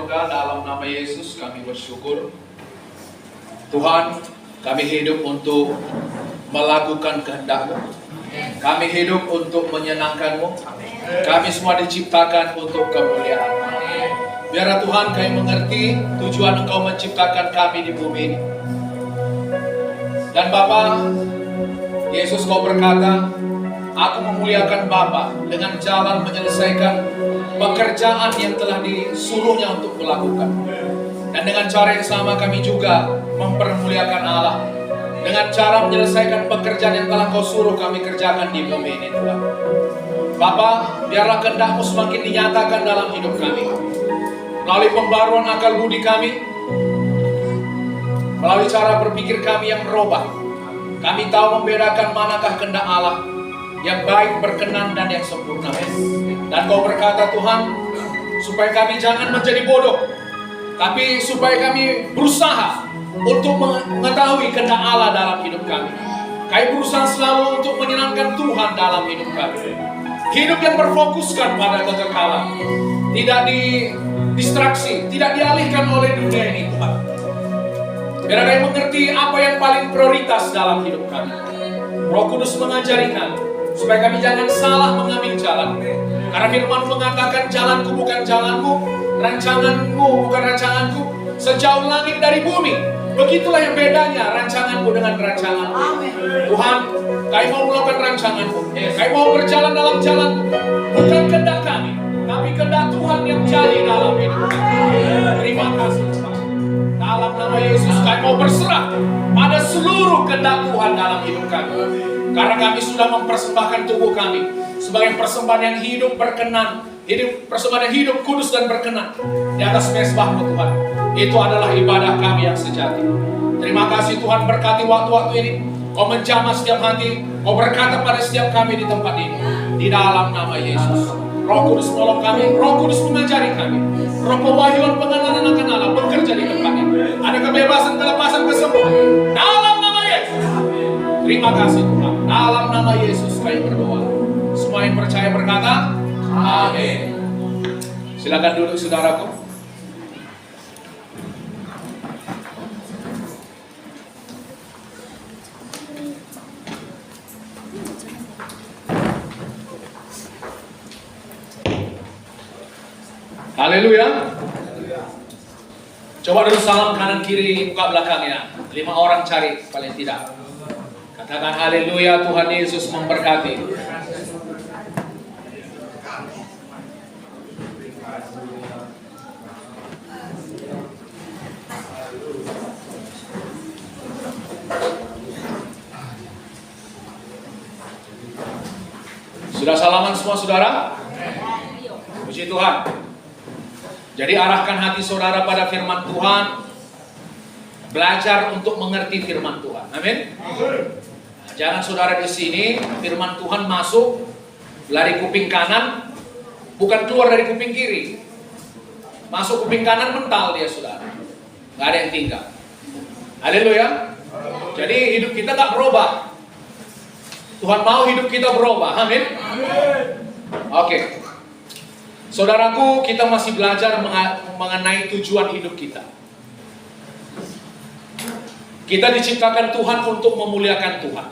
surga, dalam nama Yesus kami bersyukur. Tuhan, kami hidup untuk melakukan kehendak-Mu. Kami hidup untuk menyenangkan-Mu. Kami semua diciptakan untuk kemuliaan. Biarlah Tuhan kami mengerti tujuan Engkau menciptakan kami di bumi ini. Dan Bapa, Yesus Kau berkata, aku memuliakan Bapa dengan jalan menyelesaikan pekerjaan yang telah disuruhnya untuk melakukan. Dan dengan cara yang sama kami juga mempermuliakan Allah dengan cara menyelesaikan pekerjaan yang telah Kau suruh kami kerjakan di bumi ini, Tuhan. Bapa, biarlah kehendak-Mu semakin dinyatakan dalam hidup kami melalui pembaruan akal budi kami, melalui cara berpikir kami yang berubah. Kami tahu membedakan manakah kehendak Allah yang baik, berkenan, dan yang sempurna. Dan Kau berkata, Tuhan, supaya kami jangan menjadi bodoh, tapi supaya kami berusaha untuk mengetahui kehendak Allah dalam hidup kami. Kami berusaha selalu untuk menyenangkan Tuhan dalam hidup kami. Hidup yang berfokuskan pada kekekalan, tidak didistraksi, tidak dialihkan oleh dunia ini, Tuhan. Biar kami mengerti apa yang paling prioritas dalam hidup kami. Roh Kudus mengajari kami supaya kami jangan salah mengambil jalan. Karena firman mengatakan, jalanku bukan jalanmu, rancanganmu bukan rancanganku, sejauh langit dari bumi. Begitulah yang bedanya rancanganmu dengan rancanganmu. Tuhan, kami mau melakukan rancanganmu. Kami mau berjalan dalam jalan bukan kehendak kami, tapi kehendak Tuhan yang jadi dalam hidup kami. Terima kasih Tuhan. Dalam nama Yesus kami mau berserah pada seluruh kehendak Tuhan dalam hidup kami. Karena kami sudah mempersembahkan tubuh kami sebagai persembahan yang hidup berkenan, persembahan yang hidup, kudus, dan berkenan di atas mezbah-Mu, Tuhan. Itu adalah ibadah kami yang sejati. Terima kasih Tuhan, berkati waktu-waktu ini. Kau menjamah setiap hati, Kau berkata pada setiap kami di tempat ini. Di dalam nama Yesus. Roh Kudus menolong kami, Roh Kudus mengajari kami. Roh pewahyuan pengenalan akan Allah bekerja di tempat ini. Ada kebebasan, kelepasan, kesembuhan dalam nama Yesus. Terima kasih Tuhan. Dalam nama Yesus kami berdoa. Semua yang percaya berkata, amin. Silakan duduk saudaraku. Haleluya. Coba dulu salam kanan kiri, buka belakangnya. 5 orang cari paling tidak. Katakan haleluya, Tuhan Yesus memberkati. Sudah salaman semua saudara? Puji Tuhan. Jadi arahkan hati saudara pada firman Tuhan. Belajar untuk mengerti firman Tuhan. Amin. Nah, jangan saudara di sini firman Tuhan masuk dari kuping kanan, bukan keluar dari kuping kiri. Masuk kuping kanan mental dia saudara. Gak ada yang tinggal. Haleluya. Jadi hidup kita gak berubah. Tuhan mau hidup kita berubah. Amin. Oke. Saudaraku, kita masih belajar mengenai tujuan hidup kita. Kita diciptakan Tuhan untuk memuliakan Tuhan.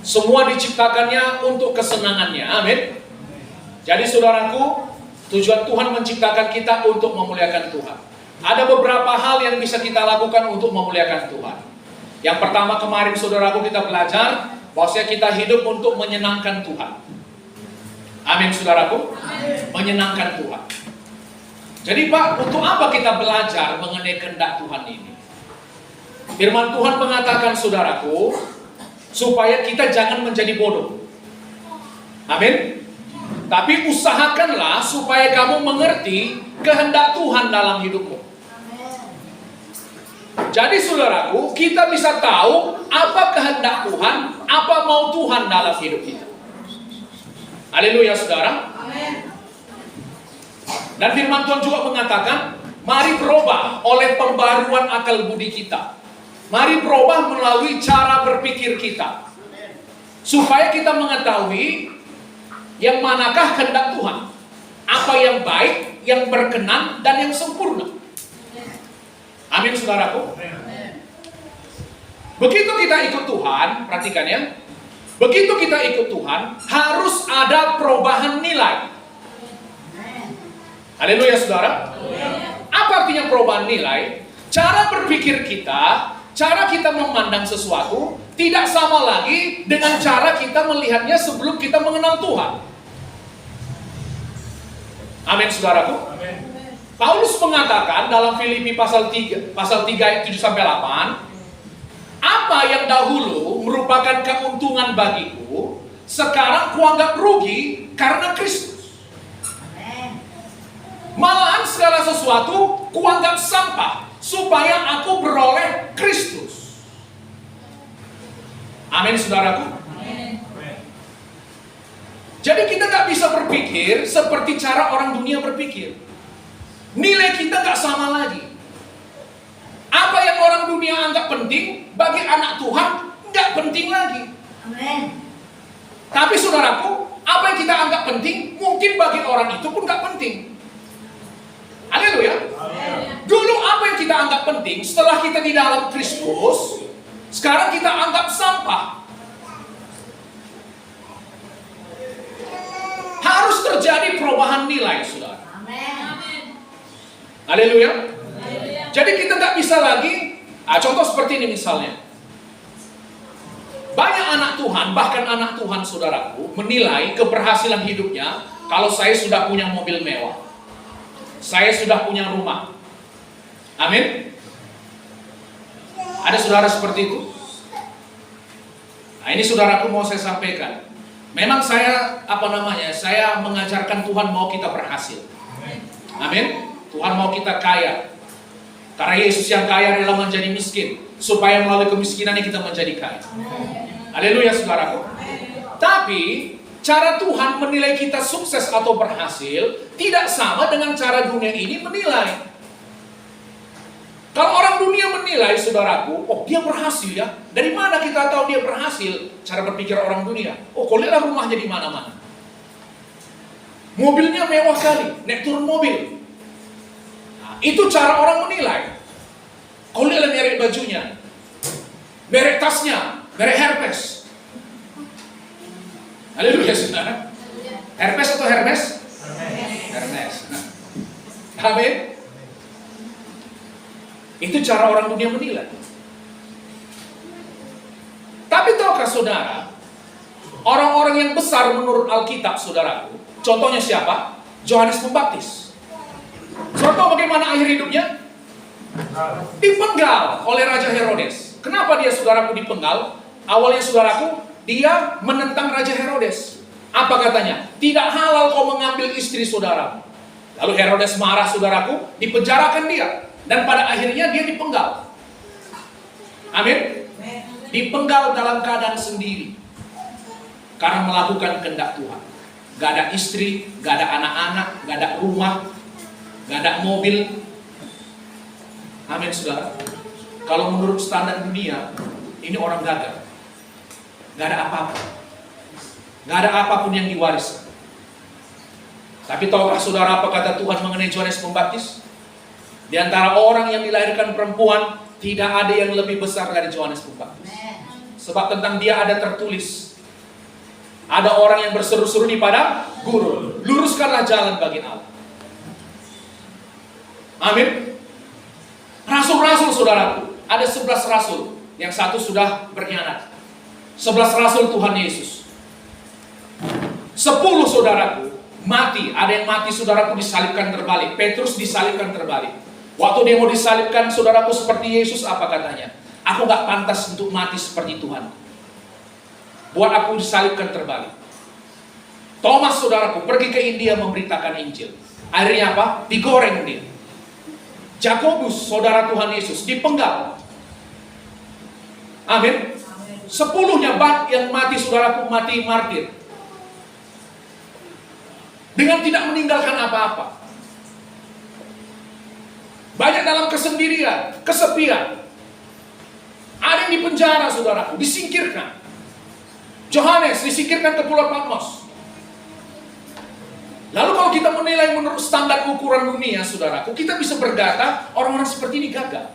Semua diciptakannya untuk kesenangannya. Amin. Jadi saudaraku, tujuan Tuhan menciptakan kita untuk memuliakan Tuhan. Ada beberapa hal yang bisa kita lakukan untuk memuliakan Tuhan. Yang pertama, kemarin saudaraku kita belajar bahwasanya kita hidup untuk menyenangkan Tuhan. Amin saudaraku. Menyenangkan Tuhan. Jadi Pak, untuk apa kita belajar mengenai kehendak Tuhan ini? Firman Tuhan mengatakan saudaraku, supaya kita jangan menjadi bodoh. Amin. Tapi usahakanlah supaya kamu mengerti kehendak Tuhan dalam hidupmu. Jadi saudaraku, kita bisa tahu apa kehendak Tuhan, apa mau Tuhan dalam hidup kita. Haleluya saudara. Amin. Dan firman Tuhan juga mengatakan, mari berubah oleh pembaruan akal budi kita. Mari berubah melalui cara berpikir kita. Supaya kita mengetahui yang manakah kehendak Tuhan. Apa yang baik, yang berkenan dan yang sempurna. Amin, saudaraku. Begitu kita ikut Tuhan, perhatikan ya. Begitu kita ikut Tuhan, harus ada perubahan nilai. Haleluya, saudara. Apa artinya perubahan nilai? Cara berpikir kita, cara kita memandang sesuatu tidak sama lagi dengan cara kita melihatnya sebelum kita mengenal Tuhan. Amin, saudaraku. Amin. Paulus mengatakan dalam Filipi pasal 3 ayat 7 sampai 8, apa yang dahulu merupakan keuntungan bagiku, sekarang kuanggap rugi karena Kristus. Malahan segala sesuatu kuanggap sampah supaya aku beroleh Kristus. Amin, saudaraku. Jadi kita nggak bisa berpikir seperti cara orang dunia berpikir. Nilai kita nggak sama lagi. Apa yang orang dunia anggap penting, bagi anak Tuhan nggak penting lagi. Amin. Tapi saudaraku, apa yang kita anggap penting, mungkin bagi orang itu pun nggak penting. Haleluya. Dulu apa yang kita anggap penting, setelah kita di dalam Kristus, sekarang kita anggap sampah. Harus terjadi perubahan nilai, saudara. Amin. Haleluya. Jadi kita nggak bisa lagi, contoh seperti ini misalnya. Banyak anak Tuhan, bahkan anak Tuhan saudaraku, menilai keberhasilan hidupnya kalau saya sudah punya mobil mewah. Saya sudah punya rumah. Amin. Ada saudara seperti itu? Nah, ini saudaraku mau saya sampaikan. Memang saya, saya mengajarkan Tuhan mau kita berhasil. Amin. Tuhan mau kita kaya. Karena Yesus yang kaya rela menjadi miskin, supaya melalui kemiskinan kita menjadi kaya. Haleluya, saudaraku. Tapi cara Tuhan menilai kita sukses atau berhasil tidak sama dengan cara dunia ini menilai. Kalau orang dunia menilai, saudaraku, oh dia berhasil ya. Dari mana kita tahu dia berhasil? Cara berpikir orang dunia. Oh, kau lihatlah rumahnya di mana-mana. Mobilnya mewah kali, naik turun mobil. Nah, itu cara orang menilai. Kau lihatlah merek bajunya, merek tasnya, merek Hermes. Haleluya, saudara. Hermes atau Hermes? Hermes. Amin. Itu cara orang dunia menilai. Tapi tahukah saudara, orang-orang yang besar menurut Alkitab, saudaraku, contohnya siapa? Yohanes Pembaptis. Contoh bagaimana akhir hidupnya? Dipenggal oleh Raja Herodes. Kenapa dia, saudaraku, dipenggal? Awalnya, saudaraku, dia menentang Raja Herodes. Apa katanya? Tidak halal kau mengambil istri saudaramu. Lalu Herodes marah, saudaraku, dipenjarakan dia. Dan pada akhirnya dia dipenggal. Amin. Dipenggal dalam keadaan sendiri. Karena melakukan kehendak Tuhan. Gak ada istri, gak ada anak-anak, gak ada rumah, gak ada mobil. Amin, saudara. Kalau menurut standar dunia, ini orang gagal. Gak ada apa-apa. Gak ada apapun yang diwariskan. Tapi tahukah saudara apa kata Tuhan mengenai Yohanes Pembaptis? Di antara orang yang dilahirkan perempuan, tidak ada yang lebih besar dari Yohanes Pembaptis. Sebab tentang dia ada tertulis, ada orang yang berseru-seru di padang gurun, luruskanlah jalan bagi Allah. Amin. Rasul-rasul, saudaraku, ada 11 rasul, yang satu sudah berkhianat. 11 rasul Tuhan Yesus. 10 saudaraku mati. Ada yang mati, saudaraku, disalibkan terbalik. Petrus disalibkan terbalik. Waktu dia mau disalibkan, saudaraku, seperti Yesus, apa katanya? Aku gak pantas untuk mati seperti Tuhan. Buat aku disalibkan terbalik. Thomas, saudaraku, pergi ke India memberitakan Injil. Akhirnya apa? Digoreng dia. Yakobus, saudara Tuhan Yesus, dipenggal. Amin. 10-nya yang mati, saudaraku, mati martir. Dengan tidak meninggalkan apa-apa. Banyak dalam kesendirian, kesepian. Ada yang dipenjara, saudaraku, disingkirkan. Yohanes disingkirkan ke Pulau Patmos. Lalu kalau kita menilai menilai menurut standar ukuran dunia, saudaraku, kita bisa berkata orang-orang seperti ini gagal.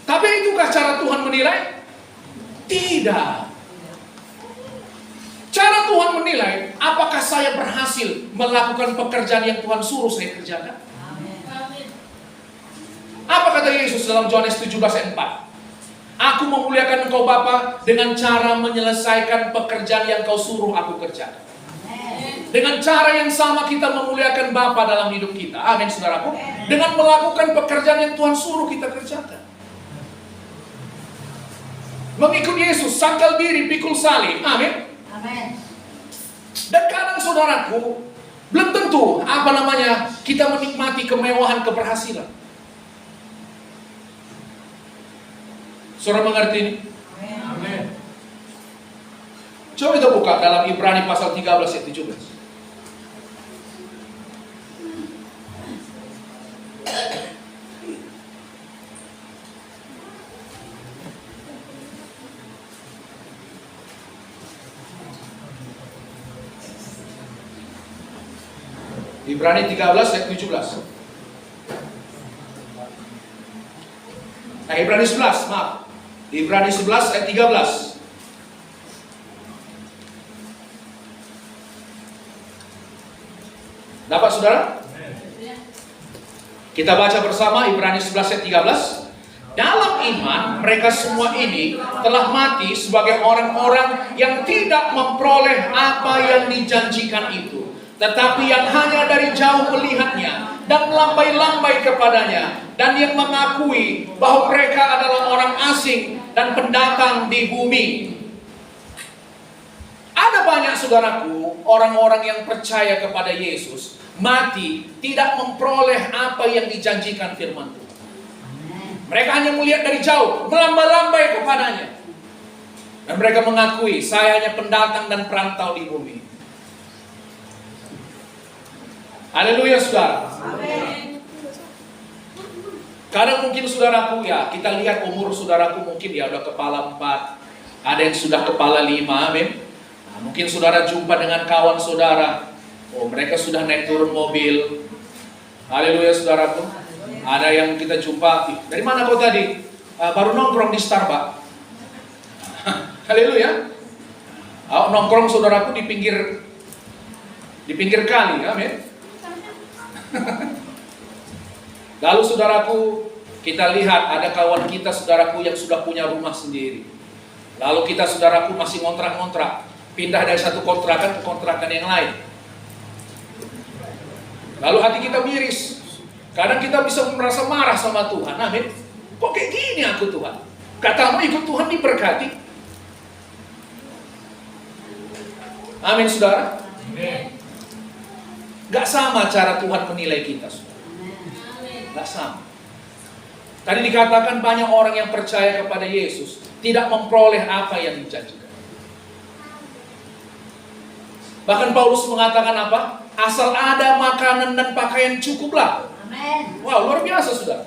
Tapi itukah cara Tuhan menilai? Tidak. Cara Tuhan menilai, apakah saya berhasil melakukan pekerjaan yang Tuhan suruh saya kerjakan? Apa kata Yesus dalam Yohanes 17 ayat 4? Aku memuliakan engkau Bapa dengan cara menyelesaikan pekerjaan yang kau suruh aku kerjakan. Dengan cara yang sama kita memuliakan Bapa dalam hidup kita. Amin, saudaraku. Dengan melakukan pekerjaan yang Tuhan suruh kita kerjakan. Mengikut Yesus, sangkal diri, pikul salib. Amin. Amin. Dan kadang saudaraku, belum tentu kita menikmati kemewahan keberhasilan. Saudara mengerti ini? Amin. Coba kita buka dalam Ibrani pasal 13 ayat 17. Ibrani 13 ayat 17. Ibrani 11, maaf. Ibrani 11 ayat 13. Dapat saudara? Kita baca bersama Ibrani 11 ayat 13. Dalam iman mereka semua ini telah mati sebagai orang-orang yang tidak memperoleh apa yang dijanjikan itu, tetapi yang hanya dari jauh melihatnya dan melambai-lambai kepadanya, dan yang mengakui bahwa mereka adalah orang asing dan pendatang di bumi. Ada banyak saudaraku, orang-orang yang percaya kepada Yesus mati tidak memperoleh apa yang dijanjikan firman Tuhan. Mereka hanya melihat dari jauh, melambai-lambai kepadanya, dan mereka mengakui, saya hanya pendatang dan perantau di bumi. Haleluya, saudara. Amin. Kadang mungkin saudaraku, ya kita lihat umur saudaraku mungkin ya udah kepala 4, ada yang sudah kepala 5, amin. Nah, mungkin saudara jumpa dengan kawan saudara, oh mereka sudah naik turun mobil. Haleluya, saudaraku. Ada yang kita jumpa, dari mana kau tadi? Baru nongkrong di Starbucks. Haleluya. Nongkrong saudaraku di pinggir kali, amin. Lalu saudaraku, kita lihat ada kawan kita saudaraku yang sudah punya rumah sendiri. Lalu kita saudaraku masih ngontrak-ngontrak, pindah dari satu kontrakan ke kontrakan yang lain. Lalu hati kita miris. Kadang kita bisa merasa marah sama Tuhan. Amin. Kok kayak gini aku Tuhan? Katamu ikut Tuhan diberkati. Amin, saudara. Amin. Gak sama cara Tuhan menilai kita, saudara. Gak sama. Tadi dikatakan banyak orang yang percaya kepada Yesus tidak memperoleh apa yang dijanjikan. Bahkan Paulus mengatakan apa? Asal ada makanan dan pakaian cukuplah. Amin. Wow, luar biasa, saudara.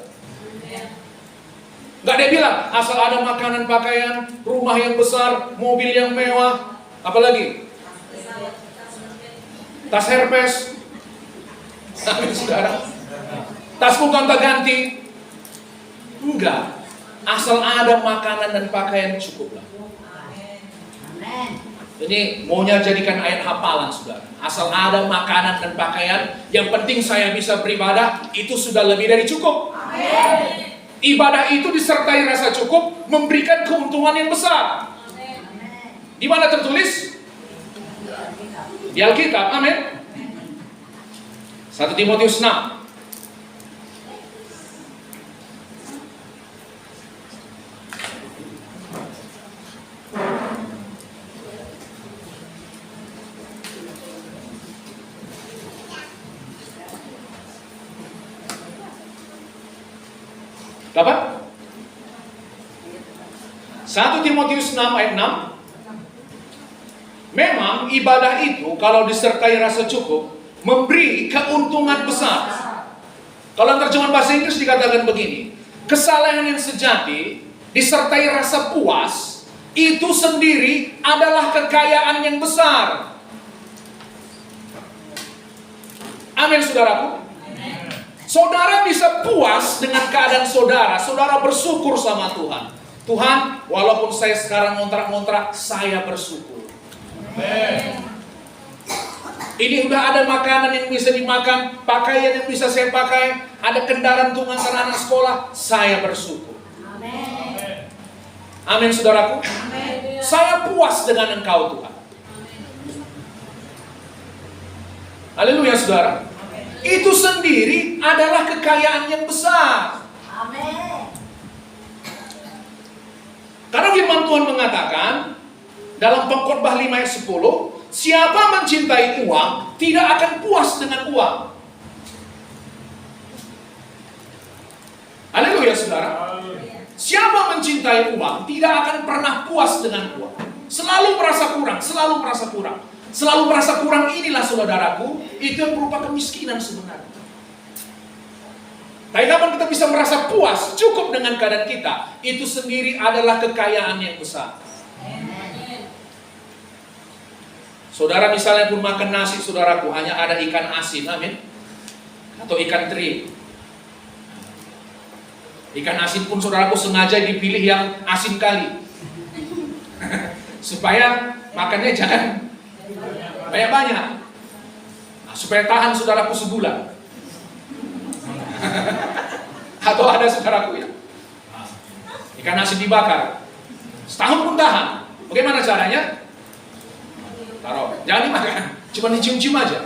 Gak dia bilang asal ada makanan, pakaian, rumah yang besar, mobil yang mewah, apalagi tas Hermes. Amin, saudara. Tasmu gonta-ganti. Enggak. Asal ada makanan dan pakaian cukuplah. Amin. Ini maunya jadikan ayat hafalan, saudara. Asal ada makanan dan pakaian, yang penting saya bisa beribadah, itu sudah lebih dari cukup. Amin. Ibadah itu disertai rasa cukup, memberikan keuntungan yang besar. Amin. Di mana tertulis? Di Alkitab, amin. 1 Timotius 6. Dapat? 1 Timotius 6 ayat 6. Memang ibadah itu kalau disertai rasa cukup memberi keuntungan besar. Kalau terjemahan bahasa Inggris dikatakan begini, kesalehan yang sejati disertai rasa puas itu sendiri adalah kekayaan yang besar. Amin, saudaraku. Saudara bisa puas dengan keadaan saudara. Saudara bersyukur sama Tuhan. Tuhan, walaupun saya sekarang ngontrak-ngontrak, saya bersyukur. Ini udah ada makanan yang bisa dimakan, pakaian yang bisa saya pakai, ada kendaraan untuk antar anak sekolah, saya bersyukur. Amin, saudaraku. Saya puas dengan Engkau, Tuhan. Haleluya, saudara. Itu sendiri adalah kekayaan yang besar. Karena firman Tuhan mengatakan dalam Pengkhotbah 5 ayat 10, siapa mencintai uang tidak akan puas dengan uang. Haleluya, saudara. Siapa mencintai uang tidak akan pernah puas dengan uang. Selalu merasa kurang, selalu merasa kurang. Selalu merasa kurang, inilah saudaraku, itu yang berupa kemiskinan sebenarnya. Tapi kapan kita bisa merasa puas, cukup dengan keadaan kita, itu sendiri adalah kekayaan yang besar. Saudara misalnya pun makan nasi, saudaraku, hanya ada ikan asin, amin, atau ikan teri. Ikan asin pun saudaraku sengaja dipilih yang asin kali, supaya makannya jangan banyak-banyak, supaya tahan saudaraku sebulan. Atau ada saudaraku ya, ikan asin dibakar setahun pun tahan. Bagaimana caranya? Taruh, jangan dimakan, cuma dicium-cium aja,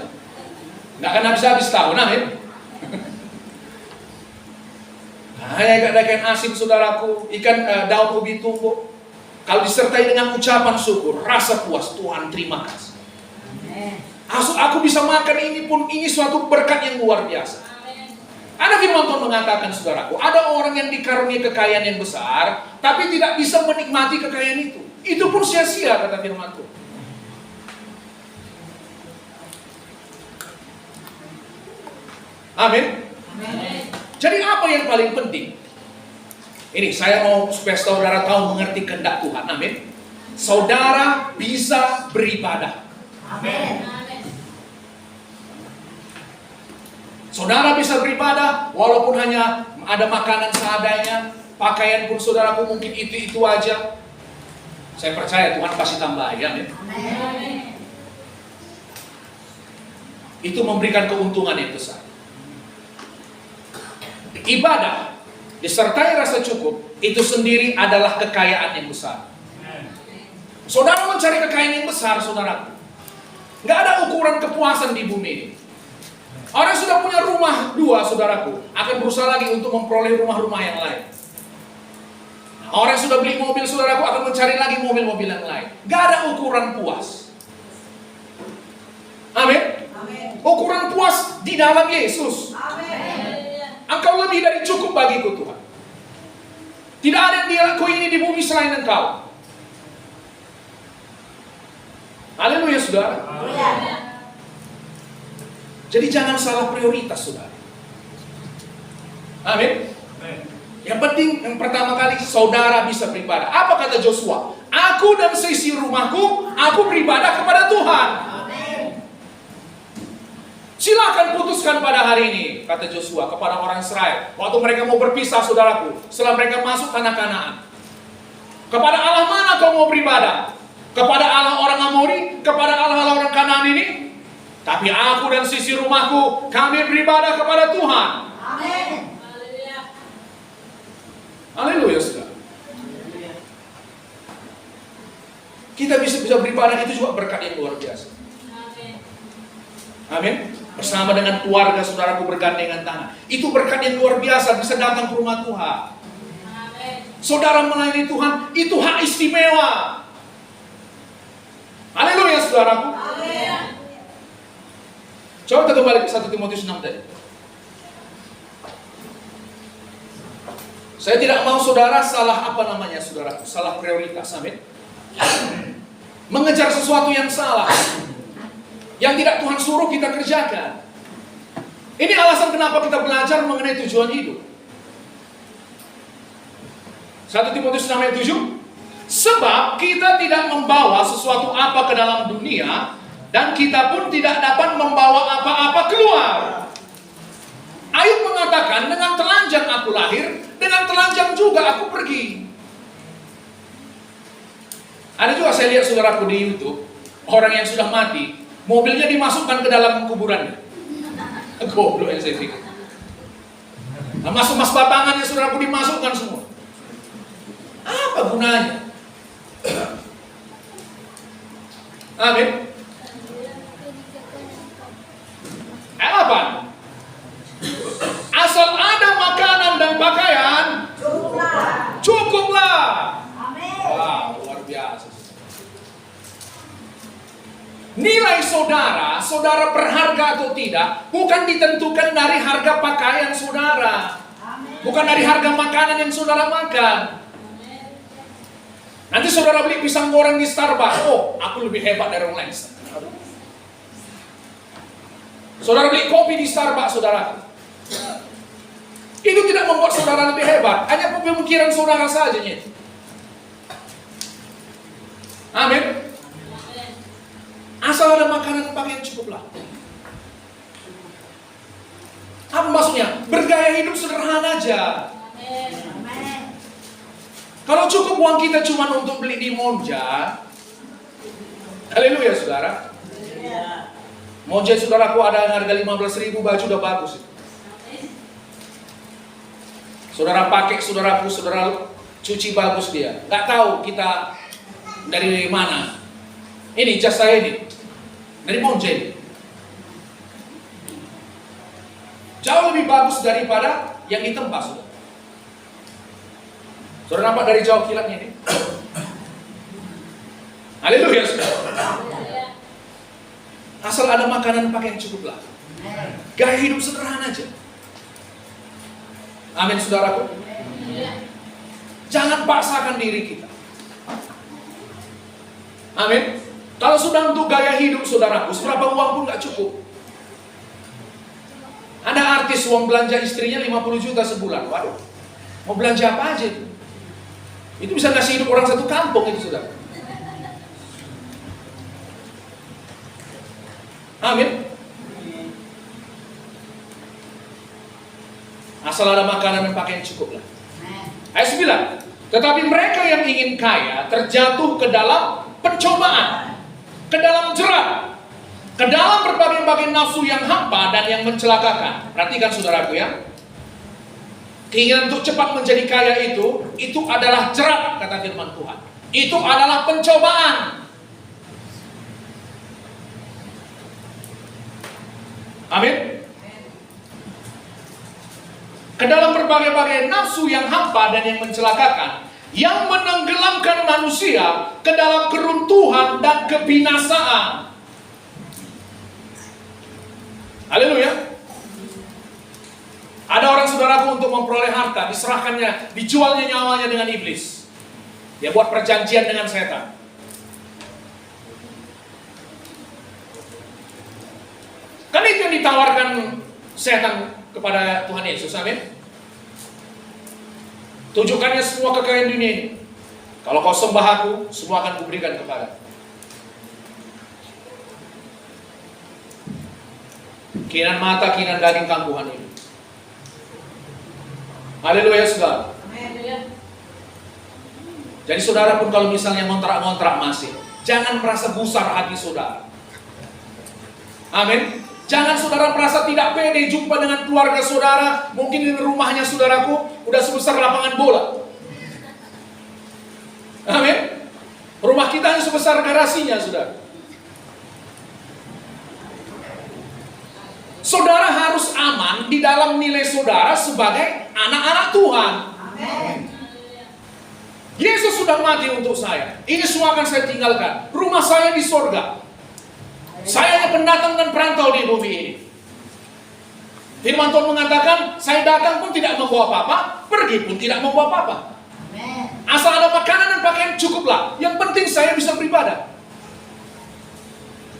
nggak akan habis-habis tahun, amin. Nah, ikan asin saudaraku, ikan daun ubi tumbuk, kalau disertai dengan ucapan syukur, rasa puas, Tuhan terima kasih. Aku bisa makan ini pun, ini suatu berkat yang luar biasa. Ada firman Tuhan mengatakan, saudaraku, ada orang yang dikaruniai kekayaan yang besar, tapi tidak bisa menikmati kekayaan itu. Itu pun sia-sia, kata firman Tuhan. Amin. Jadi apa yang paling penting? Ini saya mau supaya saudara tahu mengerti kehendak Tuhan. Amin. Saudara bisa beribadah. Amin. Saudara bisa beribadah walaupun hanya ada makanan seadanya, pakaian pun saudaraku mungkin itu aja. Saya percaya Tuhan pasti tambah, ya, amin. Itu memberikan keuntungan yang besar. Ibadah disertai rasa cukup, itu sendiri adalah kekayaan yang besar. Saudara mencari kekayaan yang besar, saudaraku, nggak ada ukuran kepuasan di bumi ini. Orang sudah punya rumah 2, saudaraku, akan berusaha lagi untuk memperoleh rumah-rumah yang lain. Orang yang sudah beli mobil, saudaraku, akan mencari lagi mobil-mobil yang lain. Gak ada ukuran puas. Amin. Ukuran puas di dalam Yesus. Engkau lebih dari cukup bagiku, Tuhan. Tidak ada yang dilaku ini di bumi selain Engkau. Haleluya, saudara. Jadi jangan salah prioritas, saudara. Amin. Yang penting, yang pertama kali, saudara bisa beribadah. Apa kata Joshua? Aku dan seisi rumahku, aku beribadah kepada Tuhan. Silakan putuskan pada hari ini, kata Joshua kepada orang Israel. Waktu mereka mau berpisah, saudaraku, setelah mereka masuk tanah Kanaan. Kepada Allah mana kau mau beribadah? Kepada Allah orang Amori? Kepada Allah orang Kanaan ini? Tapi aku dan sisi rumahku, kami beribadah kepada Tuhan. Amin. Haleluya, saudara. Kita bisa beribadah, itu juga berkat yang luar biasa. Amin. Bersama dengan keluarga saudaraku bergandengan tangan. Itu berkat yang luar biasa, bisa datang ke rumah Tuhan. Saudara melayani Tuhan, itu hak istimewa. Haleluya, saudaraku. Coba kita kembali ke 1 Timotius 6 tadi. Saya tidak mau saudara salah saudaraku, salah prioritas, amin. Mengejar sesuatu yang salah, yang tidak Tuhan suruh kita kerjakan. Ini alasan kenapa kita belajar mengenai tujuan hidup. 1 Timotius 6 ayat 7. Sebab kita tidak membawa sesuatu apa ke dalam dunia, dan kita pun tidak dapat membawa apa-apa keluar. dikatakan, dengan telanjang aku lahir, dengan telanjang juga aku pergi. Ada juga saya lihat saudaraku di YouTube, orang yang sudah mati, mobilnya dimasukkan ke dalam kuburannya. Goblok yang saya pikir. Nah, mas batangannya saudaraku dimasukkan semua. Apa gunanya? Amin. Ayat 8. Asal ada makanan dan pakaian, cukuplah. Amin. Wow, luar biasa. Nilai saudara berharga atau tidak, bukan ditentukan dari harga pakaian saudara. Bukan dari harga makanan yang saudara makan. Nanti saudara beli pisang goreng di Starbucks, oh, aku lebih hebat dari orang lain. Saudara beli kopi di Starbucks, saudara. Itu tidak membuat saudara lebih hebat, hanya pemikiran saudara saja. Amin. Asal ada makanan dan pakaian cukuplah. Apa maksudnya? Bergaya hidup sederhana aja. Kalau cukup uang kita cuma untuk beli di Monja, haleluya saudara. Monja saudaraku ada yang harga 15.000, baju udah bagus. Saudara pakai, saudara cuci bagus dia. Gak tahu kita dari mana. Ini jas saya ini dari Monja ini. Jauh lebih bagus daripada yang di tempat saudara. Saudara nampak dari jauh kilatnya ini. Haleluya saudara. Asal ada makanan pakaian cukuplah. Gaya hidup sederhana aja. Amin saudaraku. Jangan paksakan diri kita. Amin. Kalau sudah untuk gaya hidup saudaraku, seberapa uang pun gak cukup. Ada artis uang belanja istrinya 50 juta sebulan. Waduh, mau belanja apa aja itu? Itu bisa ngasih hidup orang satu kampung itu saudara. Amin. Asal ada makanan dan pakaian cukuplah. Ayat 9. Tetapi mereka yang ingin kaya terjatuh ke dalam pencobaan, ke dalam jerat, ke dalam berbagai-bagai nafsu yang hampa dan yang mencelakakan. Perhatikan saudaraku ya. Keinginan untuk cepat menjadi kaya itu adalah jerat, kata firman Tuhan. Itu adalah pencobaan. Amin. Ke dalam berbagai-bagai nafsu yang hampa dan yang mencelakakan, yang menenggelamkan manusia ke dalam keruntuhan dan kebinasaan. Haleluya. Ada orang saudaraku untuk memperoleh harta, diserahkannya, dijualnya nyawanya dengan iblis. Dia buat perjanjian dengan setan. Kan itu yang ditawarkan setan kepada Tuhan Yesus, amin. Tunjukkannya semua kekayaan dunia ini. Kalau kau sembah aku, semua akan kuberikan kepada. Keinginan mata, keinginan daging kambuhan ini. Haleluya saudara. Jadi saudara pun kalau misalnya ngontrak-ngontrak masih, jangan merasa gusar hati saudara. Amin. Jangan saudara merasa tidak pede jumpa dengan keluarga saudara. Mungkin di rumahnya saudaraku udah sebesar lapangan bola. Amin. Rumah kita hanya sebesar garasinya saudara. Saudara harus aman di dalam nilai saudara sebagai anak-anak Tuhan. Amin. Yesus sudah mati untuk saya. Ini semua akan saya tinggalkan. Rumah saya di sorga. Saya hanya pendatang dan perantau di bumi ini. Firman Tuhan mengatakan, saya datang pun tidak membawa apa-apa, pergi pun tidak membawa apa-apa. Asal ada makanan dan pakaian cukuplah. Yang penting saya bisa beribadah.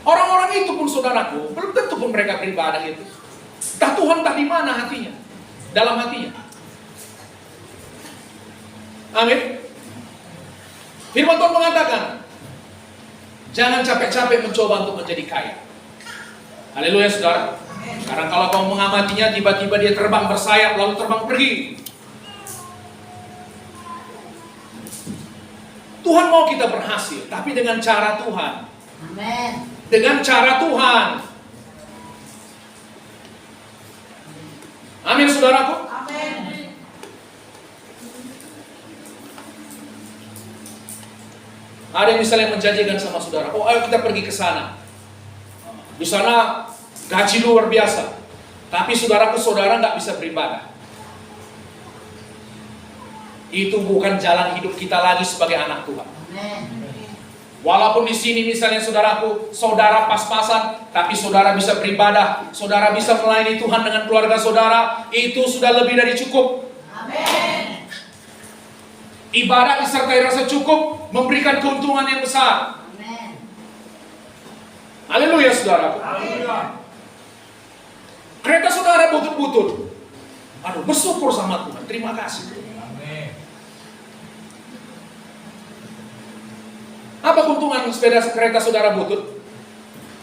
Orang-orang itu pun saudaraku, belum tentu pun mereka beribadah itu. Entah Tuhan entah di mana hatinya, dalam hatinya. Amin. Firman Tuhan mengatakan, jangan capek-capek mencoba untuk menjadi kaya. Haleluya saudara. Karena kalau kau mengamatinya, tiba-tiba dia terbang bersayap lalu terbang pergi. Tuhan mau kita berhasil, tapi dengan cara Tuhan. Amin. Dengan cara Tuhan. Amin, saudaraku. Amin. Ada yang misalnya menjanjikan sama saudara, oh ayo kita pergi ke sana. Di sana gaji luar biasa. Tapi saudara nggak bisa beribadah. Itu bukan jalan hidup kita lagi sebagai anak Tuhan. Amin. Walaupun di sini misalnya saudara pas-pasan, tapi saudara bisa beribadah, saudara bisa melayani Tuhan dengan keluarga saudara, itu sudah lebih dari cukup. Amin. Ibadah disertai rasa cukup memberikan keuntungan yang besar. Amin. Haleluya, saudara. Kereta saudara butut-butut. Aduh, bersyukur sama Tuhan. Terima kasih. Apa keuntungan sepeda kereta saudara butut?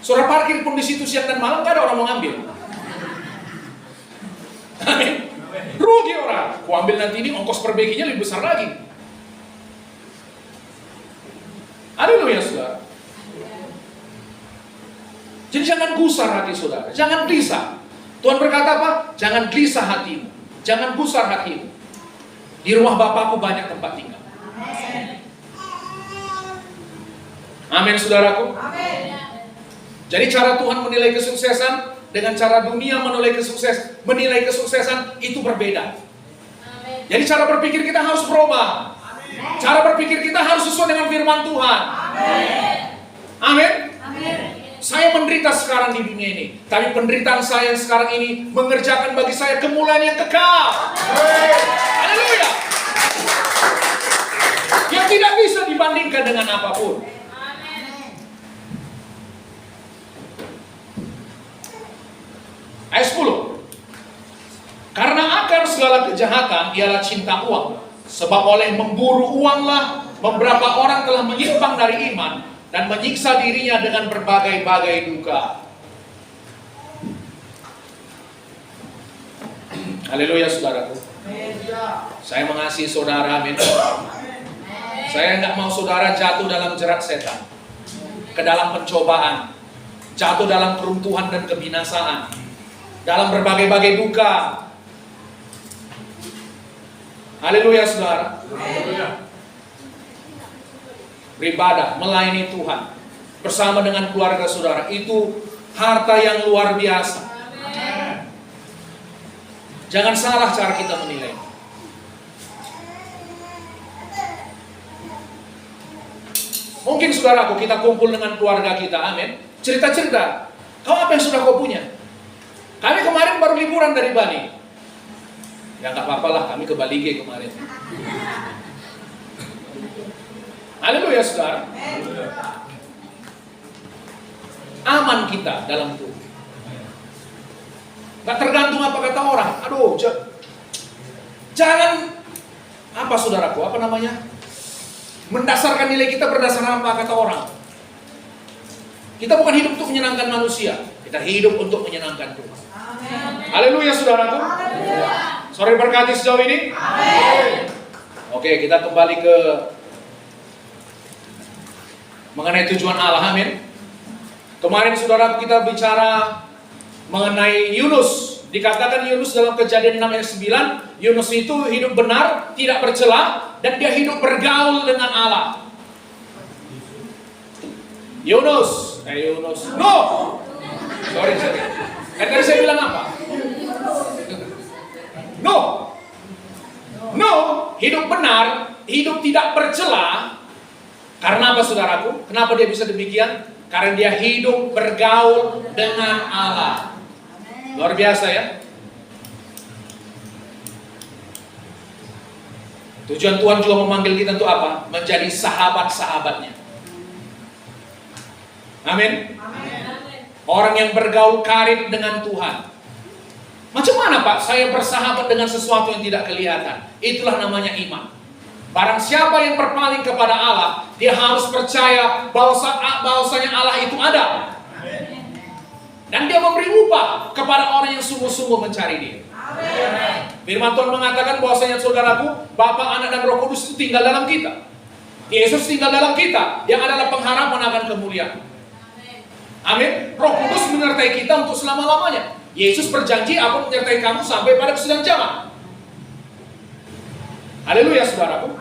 Saudara parkir pun di situ siang dan malam, gak ada orang mau ngambil. Amin. Rugi orang. Ku ambil nanti ini ongkos perbaikinya lebih besar lagi. Haleluya, saudara. Jadi jangan gusar hati saudara, jangan gelisah. Tuhan berkata apa? Jangan gelisah hatimu, jangan gusar hatimu. Di rumah Bapakku banyak tempat tinggal. Amin, saudaraku. Amin. Jadi cara Tuhan menilai kesuksesan dengan cara dunia menilai kesuksesan itu berbeda. Jadi cara berpikir kita harus berubah. Cara berpikir kita harus sesuai dengan firman Tuhan. Amin. Saya menderita sekarang di dunia ini, tapi penderitaan saya yang sekarang ini mengerjakan bagi saya kemuliaan yang kekal. Haleluya. Yang tidak bisa dibandingkan dengan apapun. Ayat 10. Karena akar segala kejahatan ialah cinta uang. Sebab oleh memburu uanglah beberapa orang telah menyimpang dari iman dan menyiksa dirinya dengan berbagai-bagai duka. Haleluya, saudaraku. Saya mengasihi saudara, amin. Saya nggak mau saudara jatuh dalam jerat setan, ke dalam pencobaan, jatuh dalam keruntuhan dan kebinasaan, dalam berbagai-bagai duka. Haleluya, saudara. Beribadah, melayani Tuhan bersama dengan keluarga saudara, itu harta yang luar biasa. Jangan salah cara kita menilai. Mungkin saudaraku, kita kumpul dengan keluarga kita, amin. Cerita-cerita, kau apa yang sudah kau punya? Kami kemarin baru liburan dari Bali. Ya nggak apa-apa lah, kami ke Bali kemarin. Haleluya, saudara. Aman kita dalam Tuhan. Nggak tergantung apa kata orang. Aduh, jangan apa saudaraku, apa namanya? Mendasarkan nilai kita berdasarkan apa kata orang. Kita bukan hidup untuk menyenangkan manusia, kita hidup untuk menyenangkan Tuhan. Haleluya, saudaraku. Sore berkati sejauh ini. Amin. Oke, kita kembali ke mengenai tujuan Allah, amin. Kemarin saudara kita bicara mengenai Yunus. Dikatakan Yunus dalam Kejadian 6 ayat 9, Yunus itu hidup benar, tidak bercela, dan dia hidup bergaul dengan Allah. Yunus. No. Sorry. Tadi saya bilang apa? No, hidup benar, hidup tidak bercela. Karena apa, saudaraku? Kenapa dia bisa demikian? Karena dia hidup bergaul dengan Allah. Luar biasa ya. Tujuan Tuhan juga memanggil kita untuk apa? Menjadi sahabat-sahabatnya. Amin. Orang yang bergaul karib dengan Tuhan. Macam mana Pak saya bersahabat dengan sesuatu yang tidak kelihatan? Itulah namanya iman. Barang siapa yang berpaling kepada Allah, dia harus bahwasanya Allah itu ada. Dan dia memberi upah kepada kepada orang yang sungguh-sungguh mencari Dia. Firman Tuhan mengatakan bahwasanya saudaraku, Bapa, Anak, dan Roh Kudus itu tinggal dalam kita. Yesus tinggal dalam kita, yang adalah pengharapan akan kemuliaan. Amin. Roh Kudus menyertai kita untuk selama-lamanya. Yesus berjanji akan menyertai kamu sampai pada kesudahan zaman. Haleluya, saudaraku.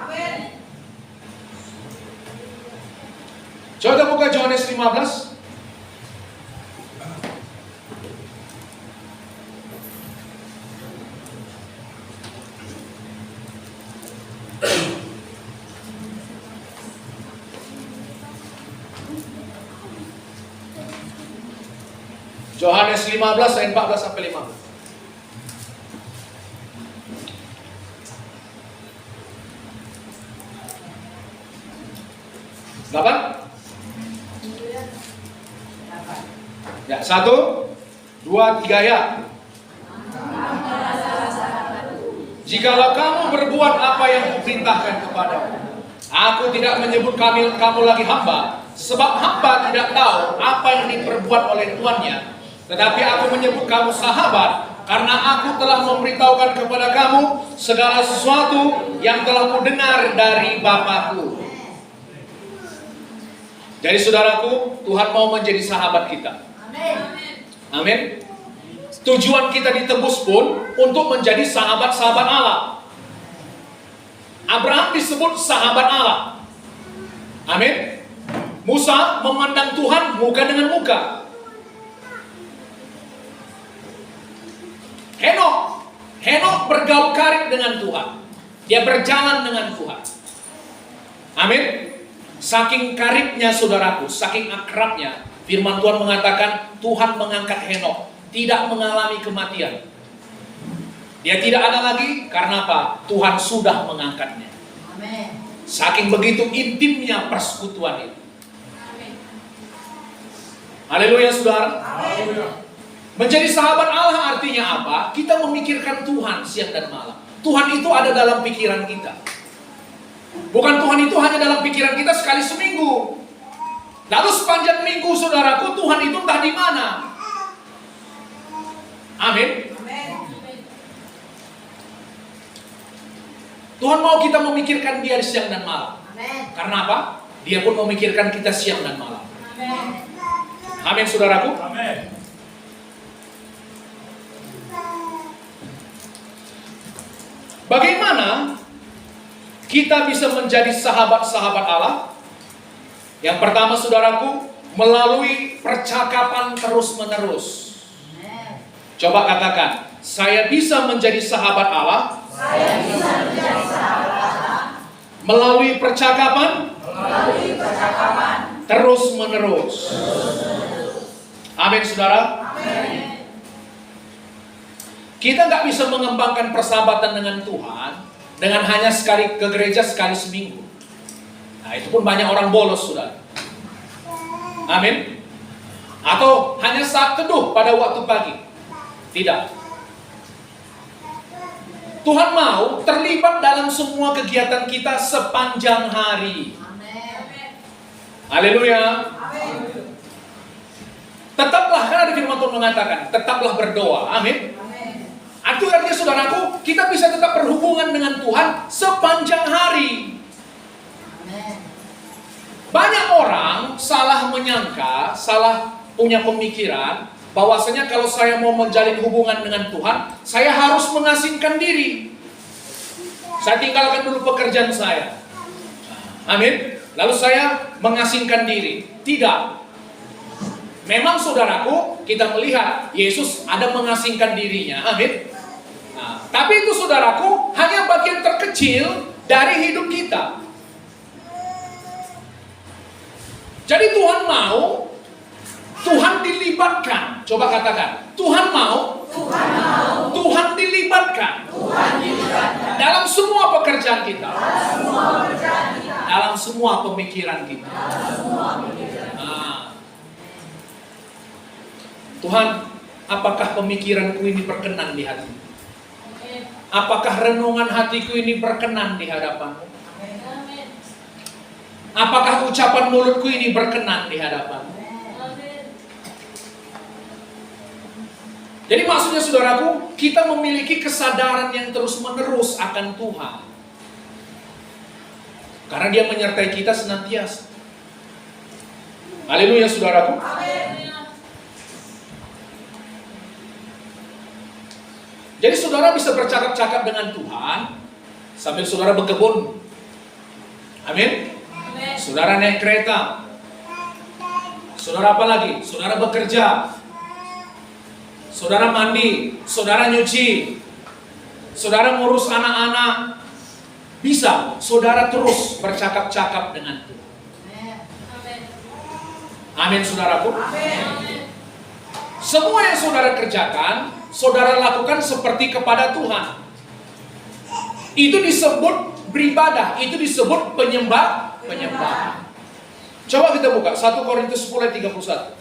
Coba buka Yohanes 15. Yohanes 15 ayat 14 sampai 15. Dapat? Ya, 1, 2, 3 ya. Jikalau kamu berbuat apa yang kuperintahkan kepadamu, aku tidak menyebut kamu lagi hamba, sebab hamba tidak tahu apa yang diperbuat oleh tuannya. Tetapi aku menyebut kamu sahabat, karena aku telah memberitahukan kepada kamu segala sesuatu yang telah kudengar dari Bapakku. Jadi saudaraku, Tuhan mau menjadi sahabat kita. Amin. Tujuan kita ditebus pun untuk menjadi sahabat-sahabat Allah. Abraham disebut sahabat Allah. Amin. Musa memandang Tuhan muka dengan muka. Henok bergaul karib dengan Tuhan. Dia berjalan dengan Tuhan. Amin. Saking karibnya saudaraku, saking akrabnya, firman Tuhan mengatakan Tuhan mengangkat Henok, tidak mengalami kematian. Dia tidak ada lagi, karena apa? Tuhan sudah mengangkatnya. Amin. Saking begitu intimnya persekutuan itu. Haleluya, saudara. Amin. Menjadi sahabat Allah artinya apa? Kita memikirkan Tuhan siang dan malam. Tuhan itu ada dalam pikiran kita. Bukan Tuhan itu hanya dalam pikiran kita sekali seminggu. Lalu sepanjang minggu saudaraku, Tuhan itu entah di mana. Amin. Tuhan mau kita memikirkan Dia siang dan malam. Amin. Karena apa? Dia pun memikirkan kita siang dan malam. Amin. Amin, saudaraku. Amin. Bagaimana kita bisa menjadi sahabat-sahabat Allah? Yang pertama saudaraku, melalui percakapan terus-menerus. Coba katakan, saya bisa menjadi sahabat Allah. Saya bisa menjadi sahabat Allah Melalui percakapan terus-menerus. Amin, saudara. Amin. Kita nggak bisa mengembangkan persahabatan dengan Tuhan dengan hanya sekali ke gereja sekali seminggu. Nah, itu pun banyak orang bolos, saudara. Amin. Atau hanya saat teduh pada waktu pagi. Tidak. Tuhan mau terlibat dalam semua kegiatan kita sepanjang hari. Amin. Haleluya. Amin. Tetaplah, kan ada firman Tuhan mengatakan, tetaplah berdoa. Amin. Artinya saudaraku, kita bisa tetap berhubungan dengan Tuhan sepanjang hari. Amin. Banyak orang salah menyangka, salah punya pemikiran bahwasanya kalau saya mau menjalin hubungan dengan Tuhan, saya harus mengasingkan diri. Saya tinggalkan dulu pekerjaan saya. Amin. Lalu saya mengasingkan diri. Tidak. Memang saudaraku, kita melihat Yesus ada mengasingkan dirinya. Amin. Nah, tapi itu saudaraku hanya bagian terkecil dari hidup kita. Jadi Tuhan mau, Tuhan dilibatkan. Coba katakan, Tuhan mau, Tuhan dilibatkan. Dalam semua pekerjaan kita. Dalam semua pemikiran kita. Nah, Tuhan, apakah pemikiranku ini berkenan di hati? Apakah renungan hatiku ini berkenan di hadapan-Mu? Apakah ucapan mulutku ini berkenan di hadapan-Mu? Jadi maksudnya saudaraku, kita memiliki kesadaran yang terus-menerus akan Tuhan. Karena Dia menyertai kita senantiasa. Haleluya saudaraku. Jadi saudara bisa bercakap-cakap dengan Tuhan sambil saudara berkebun. Amin. Saudara naik kereta. Saudara apa lagi? Saudara bekerja. Saudara mandi. Saudara nyuci. Saudara ngurus anak-anak. Bisa saudara terus bercakap-cakap dengan Tuhan. Amin saudaraku. Semua yang saudara kerjakan, saudara lakukan seperti kepada Tuhan. Itu disebut beribadah, itu disebut penyembah. Coba kita buka 1 Korintus 10 ayat 31.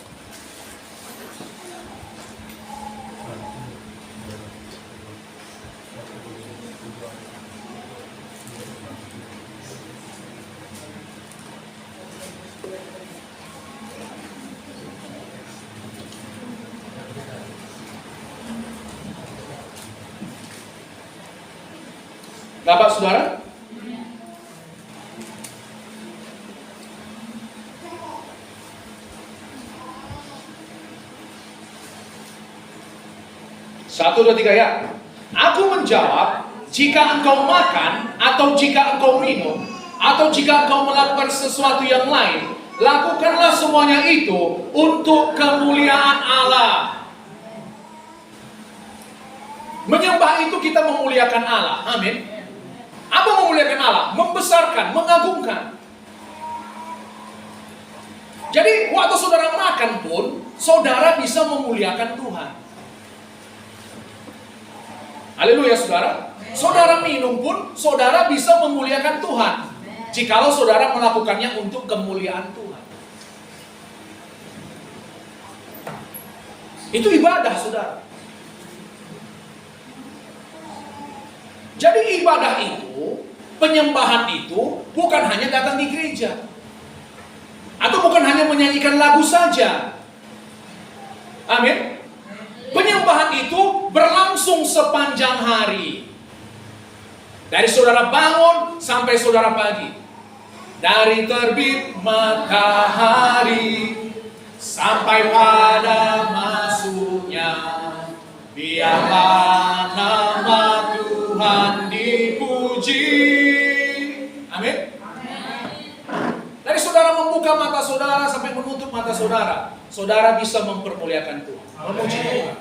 Dapat saudara? Satu, dua, tiga ya. Aku menjawab, jika engkau makan, atau jika engkau minum, atau jika engkau melakukan sesuatu yang lain, lakukanlah semuanya itu untuk kemuliaan Allah. Menyembah itu kita memuliakan Allah. Amin. Apa memuliakan Allah? Membesarkan, mengagungkan. Jadi waktu saudara makan pun, saudara bisa memuliakan Tuhan. Haleluya saudara. Saudara minum pun, saudara bisa memuliakan Tuhan. Jikalau saudara melakukannya untuk kemuliaan Tuhan. Itu ibadah saudara. Jadi ibadah itu, penyembahan itu bukan hanya datang di gereja. Atau bukan hanya menyanyikan lagu saja. Amin. Penyembahan itu berlangsung sepanjang hari. Dari saudara bangun sampai saudara pagi. Dari terbit matahari sampai pada masuknya. Biarlah nama Tuhan dipuji. Amin. Dari saudara membuka mata saudara sampai menutup mata saudara, saudara bisa mempermuliakan Tuhan, memuji Tuhan.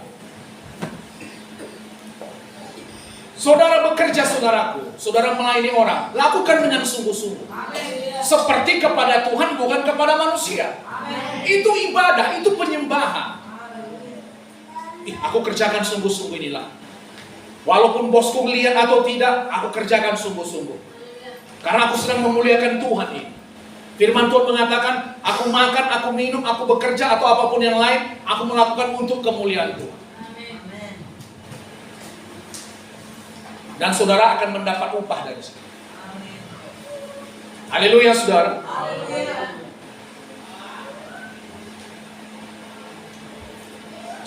Saudara bekerja saudaraku, saudara melayani orang, lakukan dengan sungguh-sungguh. Seperti kepada Tuhan, bukan kepada manusia. Itu ibadah, itu penyembahan. Aku kerjakan sungguh-sungguh inilah. Walaupun bosku lihat atau tidak, aku kerjakan sungguh-sungguh. Karena aku sedang memuliakan Tuhan ini. Firman Tuhan mengatakan, aku makan, aku minum, aku bekerja atau apapun yang lain, aku melakukan untuk kemuliaan Tuhan. Dan saudara akan mendapat upah dari situ. Haleluya saudara.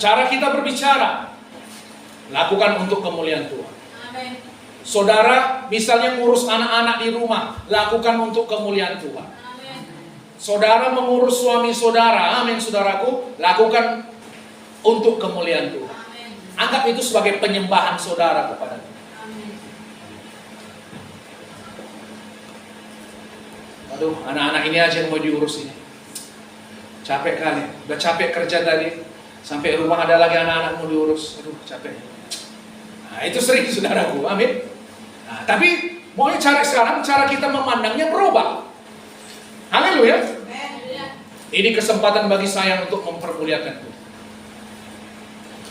Cara kita berbicara, lakukan untuk kemuliaan Tuhan. Amin. Saudara misalnya ngurus anak-anak di rumah, lakukan untuk kemuliaan Tuhan. Amin. Saudara mengurus suami saudara, amin saudaraku, lakukan untuk kemuliaan Tuhan. Amin. Anggap itu sebagai penyembahan saudara kepada Tuhan. Amin. Aduh, anak-anak ini aja yang mau diurus ini. Capek kali, udah capek kerja tadi. Sampai rumah ada lagi anak-anak mau diurus. Aduh, capek. Nah, itu sering saudaraku, amin. Nah, tapi maunya sekarang cara kita memandangnya berubah. Haleluya. Ini kesempatan bagi saya untuk mempermuliakan Tuhan.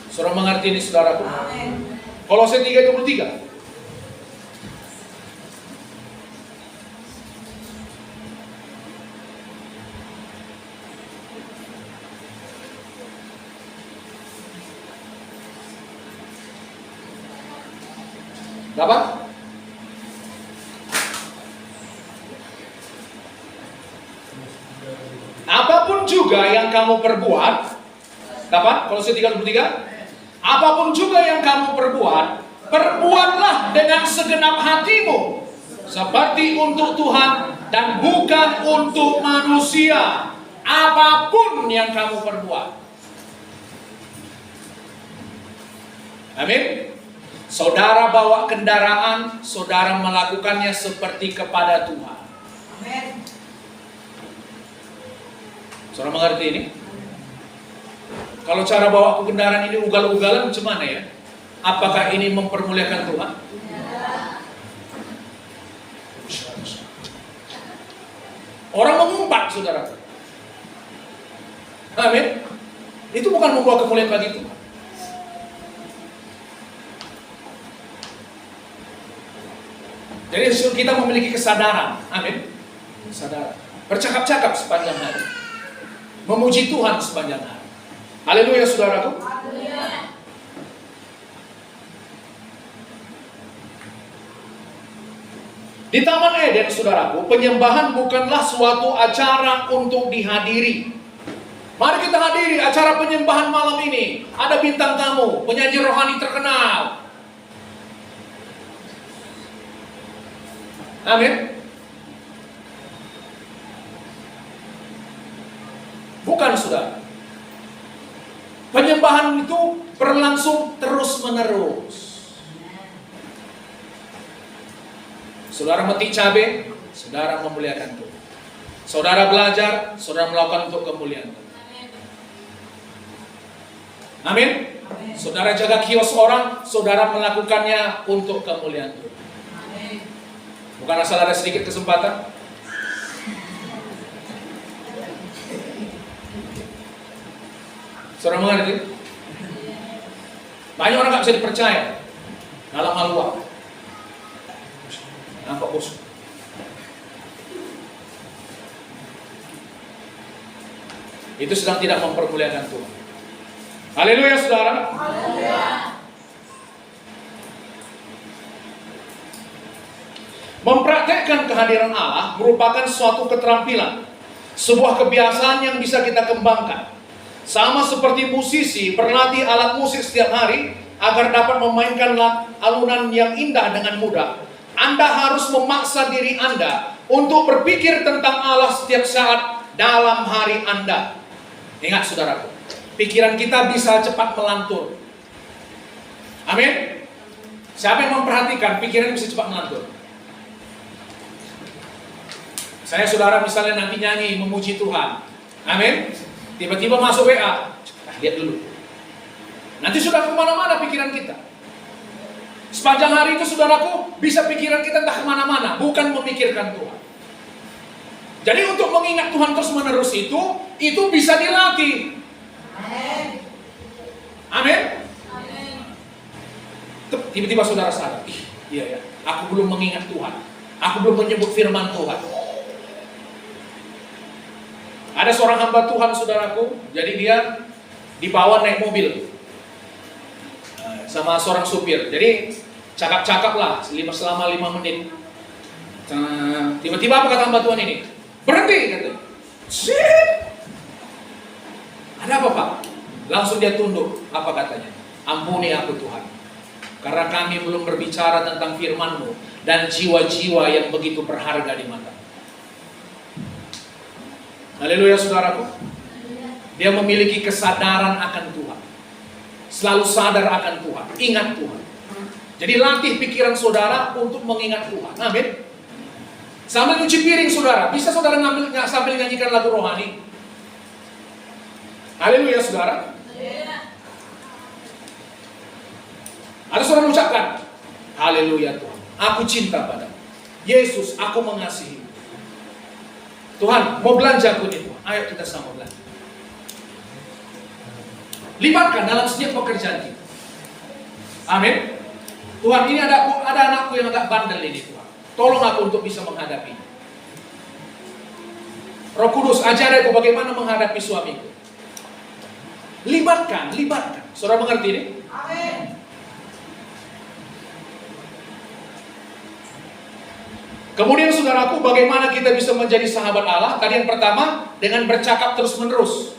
Saudara mengerti ini saudaraku? Kolose 3:23. Dapat? Apapun juga yang kamu perbuat, dapat? Kolose 3:23. Apapun juga yang kamu perbuat, perbuatlah dengan segenap hatimu, seperti untuk Tuhan dan bukan untuk manusia. Apapun yang kamu perbuat. Amin. Saudara bawa kendaraan, saudara melakukannya seperti kepada Tuhan. Amin. Saudara mengerti ini? Kalau cara bawa kendaraan ini ugal-ugalan macam mana ya? Apakah ini mempermuliakan Tuhan? Orang mengumpat, saudara. Amin. Itu bukan membawa kemuliaan bagi Tuhan. Jadi kita memiliki kesadaran. Amin. Kesadaran. Bercakap-cakap sepanjang hari. Memuji Tuhan sepanjang hari. Haleluya, saudaraku. Di Taman Eden, saudaraku, penyembahan bukanlah suatu acara untuk dihadiri. Mari kita hadiri acara penyembahan malam ini. Ada bintang tamu, penyanyi rohani terkenal. Amin. Bukan, saudara. Penyembahan itu berlangsung terus-menerus. Saudara metik cabai, saudara memuliakan Tuhan. Saudara belajar, saudara melakukan untuk kemuliaan Tuhan. Amin. Saudara jaga kios orang, saudara melakukannya untuk kemuliaan Tuhan. Bukan asal ada sedikit kesempatan. Saudara mengerti? Banyak orang gak bisa dipercaya dalam hal uang. Nampak bos. Itu sedang tidak mempermuliakan Tuhan. Haleluya, saudara. Haleluya. Mempraktekkan kehadiran Allah merupakan suatu keterampilan, sebuah kebiasaan yang bisa kita kembangkan. Sama seperti musisi berlatih alat musik setiap hari agar dapat memainkan alunan yang indah dengan mudah. Anda harus memaksa diri Anda untuk berpikir tentang Allah setiap saat dalam hari Anda. Ingat, saudaraku, pikiran kita bisa cepat melantur. Amin. Siapa yang memperhatikan pikiran bisa cepat melantur? Saya, saudara, misalnya nanti nyanyi memuji Tuhan. Amin. Tiba-tiba masuk WA. Lihat dulu. Nanti sudah kemana-mana pikiran kita. Sepanjang hari itu, saudaraku, bisa pikiran kita entah kemana-mana, bukan memikirkan Tuhan. Jadi untuk mengingat Tuhan terus-menerus itu bisa dilatih. Amin. Tiba-tiba saudara sadar, iya ya, aku belum mengingat Tuhan. Aku belum menyebut firman Tuhan. Ada seorang hamba Tuhan, saudaraku, jadi dia dibawa naik mobil sama seorang supir. Jadi cakap-cakap lah selama 5 menit. Tiba-tiba apa kata hamba Tuhan ini? Berhenti, katanya. Ada apa, Pak? Langsung dia tunduk. Apa katanya? Ampuni aku, Tuhan, karena kami belum berbicara tentang firman-Mu dan jiwa-jiwa yang begitu berharga di mata. Haleluya, saudaraku. Dia memiliki kesadaran akan Tuhan. Selalu sadar akan Tuhan. Ingat Tuhan. Jadi latih pikiran saudara untuk mengingat Tuhan. Amin. Sambil nyuci piring, saudara, bisa saudara sambil nyanyikan lagu rohani. Haleluya, saudara. Ada saudara mengucapkan, haleluya Tuhan, aku cinta padamu. Yesus, aku mengasihi. Tuhan, mau belanja aku nih Tuhan. Ayo kita sama belanja. Libatkan dalam setiap pekerjaan kita. Amin. Tuhan, ini ada anakku yang agak bandel ini, Tuhan. Tolong aku untuk bisa menghadapi. Roh Kudus, ajar aku bagaimana menghadapi suamiku. Libatkan. Saudara mengerti ini? Amin. Kemudian, saudaraku, bagaimana kita bisa menjadi sahabat Allah? Tadi yang pertama, dengan bercakap terus-menerus.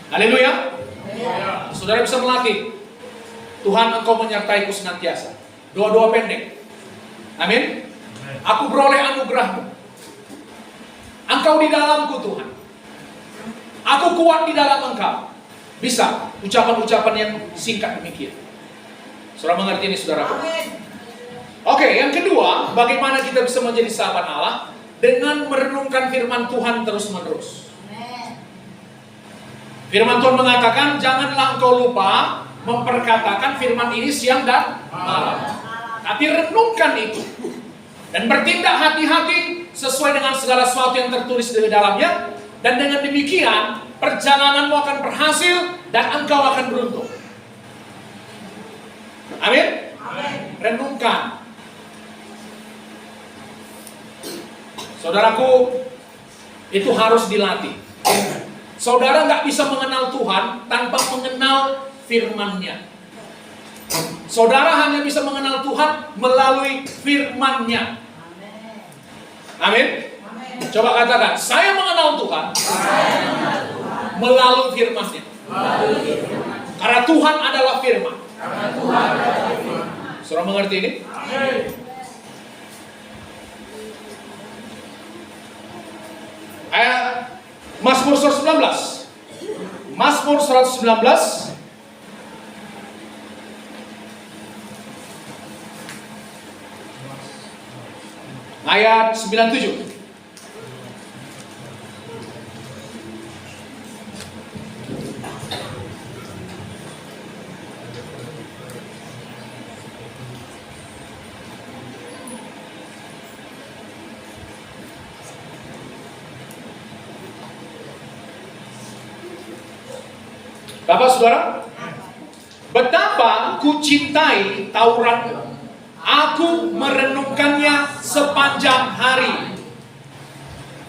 Haleluya. Saudara bisa melatih. Tuhan Engkau menyertaiku senantiasa. Doa-doa pendek. Amin. Aku beroleh anugerah-Mu. Engkau di dalamku Tuhan. Aku kuat di dalam Engkau. Bisa ucapan-ucapan yang singkat demikian. Saudara mengerti ini saudaraku? Oke, yang kedua, bagaimana kita bisa menjadi sahabat Allah? Dengan merenungkan firman Tuhan terus-menerus. Firman Tuhan mengatakan, janganlah engkau lupa memperkatakan firman ini siang dan malam. Tapi renungkan itu. Dan bertindak hati-hati sesuai dengan segala sesuatu yang tertulis di dalamnya. Dan dengan demikian, perjalananmu akan berhasil dan engkau akan beruntung. Amin? Renungkan. Saudaraku, itu harus dilatih. Saudara nggak bisa mengenal Tuhan tanpa mengenal firman-Nya. Saudara hanya bisa mengenal Tuhan melalui firman-Nya. Amin? Coba katakan, saya mengenal Tuhan melalui firman-Nya. Karena Tuhan adalah firman. Saudara mengerti ini? Ayat Mazmur 119. Mazmur 119 ayat 97. Bapak Saudara, betapa ku cintai Tauratmu. Aku merenungkannya sepanjang hari.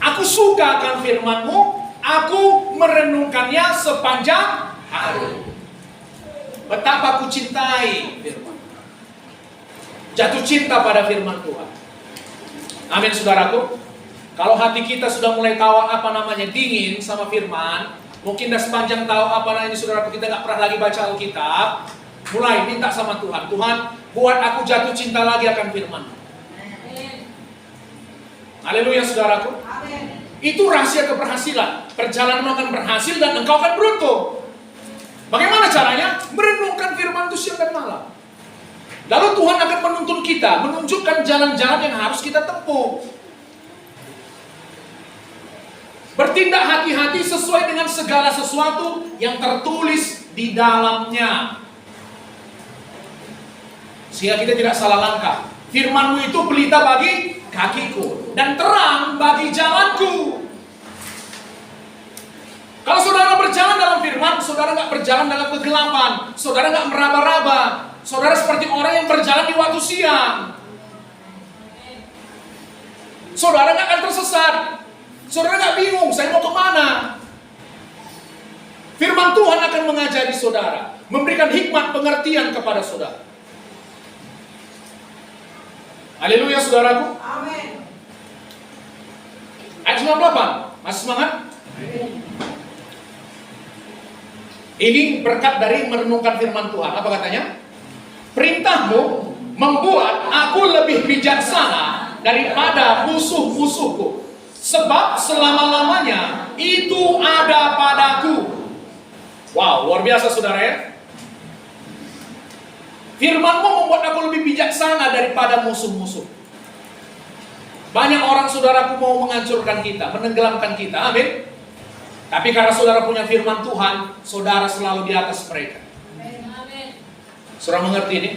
Aku suka akan firman-Mu. Aku merenungkannya sepanjang hari. Betapa ku cintai firman. Jatuh cinta pada firman Tuhan. Amin saudaraku. Kalau hati kita sudah mulai tahu dingin sama firman, mungkin dah sepanjang tahu saudaraku, kita nggak pernah lagi baca Alkitab. Mulai minta sama Tuhan, Tuhan buat aku jatuh cinta lagi akan firman. Haleluya saudaraku. Itu rahasia keberhasilan. Perjalanan akan berhasil dan engkau akan beruntung. Bagaimana caranya? Merenungkan firman itu siang dan malam. Lalu Tuhan akan menuntun kita, menunjukkan jalan-jalan yang harus kita tempuh. Bertindak hati-hati sesuai dengan segala sesuatu yang tertulis di dalamnya. Sehingga kita tidak salah langkah. Firman-Mu itu pelita bagi kakiku dan terang bagi jalanku. Kalau saudara berjalan dalam firman, saudara nggak berjalan dalam kegelapan. Saudara nggak meraba-raba. Saudara seperti orang yang berjalan di waktu siang. Saudara nggak akan tersesat. Saudara nggak bingung, saya mau kemana? Firman Tuhan akan mengajari saudara, memberikan hikmat pengertian kepada saudara. Haleluya saudaraku. Amin. Ayat 98, masih semangat? Ini berkat dari merenungkan firman Tuhan. Apa katanya? Perintah-Mu membuat aku lebih bijaksana daripada musuh-musuhku. Sebab selama-lamanya itu ada padaku. Wow, luar biasa saudara ya. Firman-Mu membuat aku lebih bijaksana daripada musuh-musuh. Banyak orang saudaraku mau menghancurkan kita, menenggelamkan kita, amin. Tapi karena saudara punya firman Tuhan, saudara selalu di atas mereka. Amin. Saudara mengerti ini?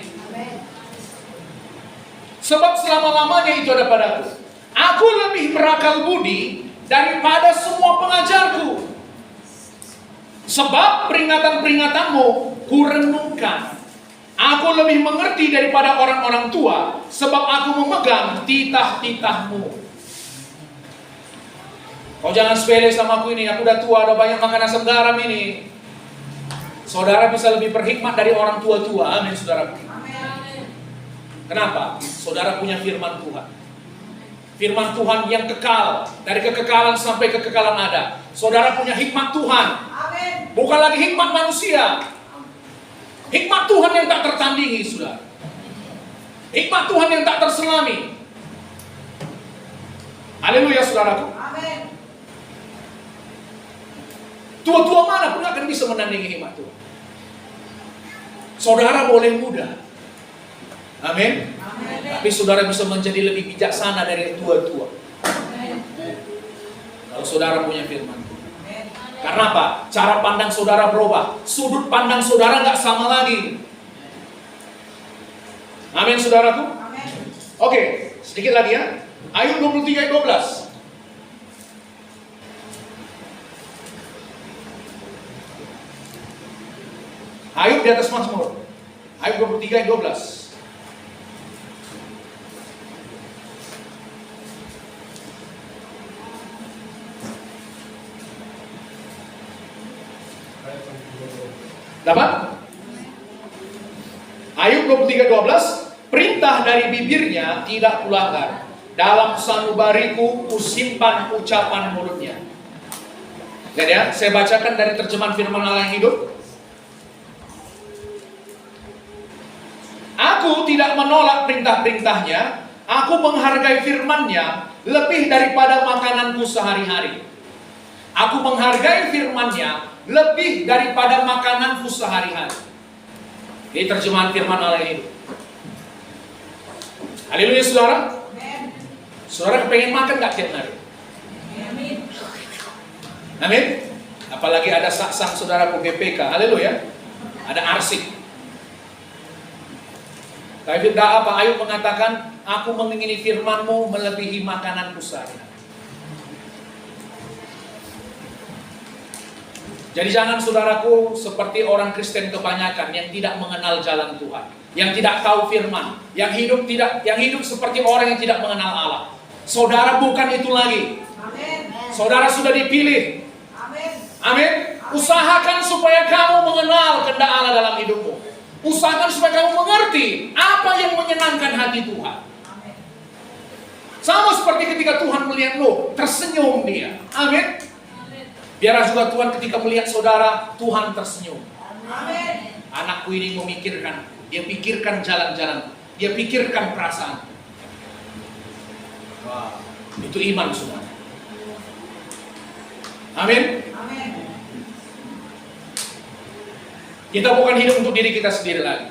Sebab selama-lamanya itu ada padaku. Aku lebih berakal budi daripada semua pengajarku. Sebab peringatan-peringatan-Mu kurenungkan. Aku lebih mengerti daripada orang-orang tua, sebab aku memegang titah-titah-Mu. Kau jangan sepele sama aku ini, aku udah tua, udah banyak makan asam garam ini. Saudara bisa lebih berhikmat dari orang tua-tua, amin saudara. Kenapa? Saudara punya firman Tuhan. Firman Tuhan yang kekal, dari kekekalan sampai kekekalan ada. Saudara punya hikmat Tuhan. Amin. Bukan lagi hikmat manusia. Hikmat Tuhan yang tak tertandingi, saudara. Hikmat Tuhan yang tak terselami. Haleluya, saudaraku. Amin. Tua-tua mana pun akan bisa menandingi hikmat Tuhan. Saudara boleh muda. Amin. Amin. Tapi saudara bisa menjadi lebih bijaksana dari tua-tua. Kalau saudara punya firman Tuhan. Karena apa? Cara pandang saudara berubah. Sudut pandang saudara nggak sama lagi. Amin, saudaraku. Amin. Oke, sedikit lagi ya. Ayub 23 ayat 12. Ayub di atas Mazmur. Ayub 23 ayat 12. Dapat? Ayub 23:12, perintah dari bibirnya tidak kulanggar. Dalam sanubariku kusimpan ucapan mulutnya. Lihat ya, saya bacakan dari terjemahan firman Allah yang hidup. Aku tidak menolak perintah-perintahnya, aku menghargai firman-Nya lebih daripada makananku sehari-hari. Aku menghargai firman-Nya lebih daripada makananku sehari-hari. Ini terjemahan firman Allah yang hidup. Haleluya, saudara. Amin. Saudara kepengen makan gak tiap hari? Amin. Amin. Apalagi ada saksang saudaraku GPK. Haleluya. Ada arsik. Tapi tidak apa, Ayub mengatakan, aku mengingini firman-Mu melebihi makananku sehari-hari. Jadi jangan saudaraku seperti orang Kristen kebanyakan yang tidak mengenal jalan Tuhan, yang tidak tahu firman, yang hidup seperti orang yang tidak mengenal Allah. Saudara bukan itu lagi. Amin. Saudara sudah dipilih. Amin. Amin. Usahakan supaya kamu mengenal kehendak Allah dalam hidupmu. Usahakan supaya kamu mengerti apa yang menyenangkan hati Tuhan. Amin. Sama seperti ketika Tuhan melihat lo, tersenyum dia. Amin. Biarlah juga Tuhan ketika melihat saudara, Tuhan tersenyum. Amin. Anakku ini memikirkan, dia pikirkan jalan-jalan, dia pikirkan perasaan. Wah, itu iman saudara. Amin. Amin. Kita bukan hidup untuk diri kita sendiri lagi.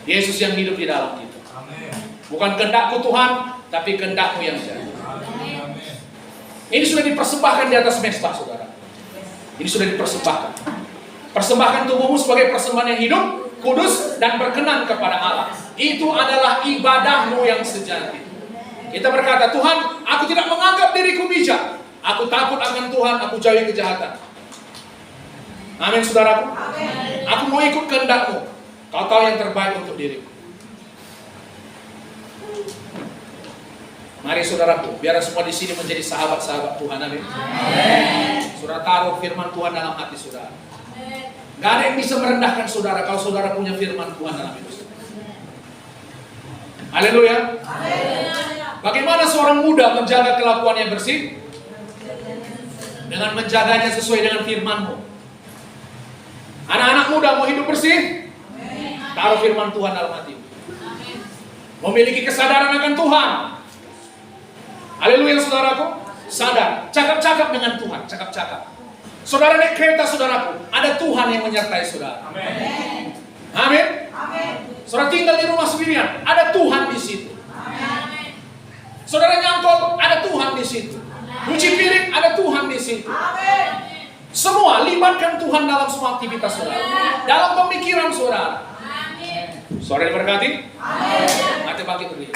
Yesus yang hidup di dalam kita. Amin. Bukan kehendakku Tuhan, tapi kehendakmu yang jadi. Amin. Ini sudah dipersembahkan di atas mezbah, saudara. Ini sudah dipersembahkan. Persembahkan tubuhmu sebagai persembahan yang hidup, kudus, dan berkenan kepada Allah. Itu adalah ibadahmu yang sejati. Kita berkata, Tuhan, aku tidak menganggap diriku bijak. Aku takut akan Tuhan, aku jauhi kejahatan. Amin, saudaraku. Amin. Aku mau ikut kehendak-Mu. Kau tahu yang terbaik untuk diriku. Mari saudaraku, biar semua di sini menjadi sahabat-sahabat Tuhan. Amin. Saudara taruh firman Tuhan dalam hati saudara. Gak ada yang bisa merendahkan saudara kalau saudara punya firman Tuhan dalam hidup saudara. Haleluya. Bagaimana seorang muda menjaga kelakuannya bersih? Dengan menjaganya sesuai dengan firman-Mu. Anak-anak muda mau hidup bersih? Taruh firman Tuhan dalam hati. Memiliki kesadaran akan Tuhan. Haleluya, saudaraku. Sadar, cakap-cakap dengan Tuhan, cakap-cakap. Saudara naik kereta, saudaraku, ada Tuhan yang menyertai saudara. Amin. Amin. Amin. Saudara tinggal di rumah sendirian, ada Tuhan di situ. Amin. Saudara nyangkol, ada Tuhan di situ. Cuci piring, ada Tuhan di situ. Amin. Semua libatkan Tuhan dalam semua aktivitas saudara, dalam pemikiran saudara. Saudara diberkati. Amin. Mati bangkit berdiri.